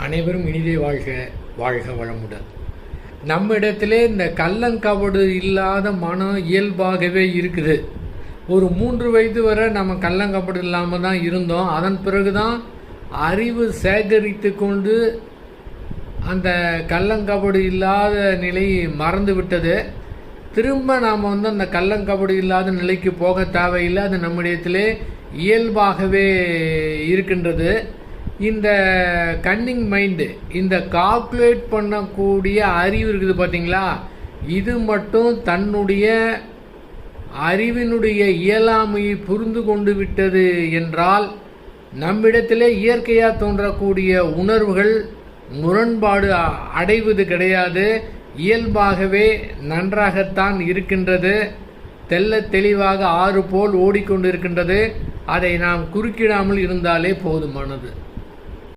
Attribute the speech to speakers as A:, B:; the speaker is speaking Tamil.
A: அனைவரும் இனிதே வாழ்க, வாழ்க வளமுடன். நம்மிடத்திலே இந்த கள்ளங்கபடு இல்லாத மனம் இயல்பாகவே இருக்குது. ஒரு 3 வயது வரை நம்ம கள்ளங்கபடு இல்லாமல் தான் இருந்தோம். அதன் பிறகு தான் அறிவு சேகரித்து கொண்டு அந்த கள்ளங்கபடு இல்லாத நிலை மறந்து விட்டது. திரும்ப நாம் அந்த கள்ளங்கபடு இல்லாத நிலைக்கு போக தேவையில்லை. அது நம்மிடத்திலே இயல்பாகவே இருக்கின்றது. இந்த கன்னிங் மைண்டு, இந்த கால்குலேட் பண்ணக்கூடிய அறிவு இருக்குது பார்த்தீங்களா, இது மட்டும் தன்னுடைய அறிவினுடைய இயலாமையை புரிந்து கொண்டு விட்டது என்றால் நம்மிடத்திலே இயற்கையாக தோன்றக்கூடிய உணர்வுகள் முரண்பாடு அடைவது கிடையாது. இயல்பாகவே நன்றாகத்தான் இருக்கின்றது. தெல்ல தெளிவாக ஆறு போல் ஓடிக்கொண்டிருக்கின்றது. அதை நாம் குறுக்கிடாமல் இருந்தாலே போதுமானது.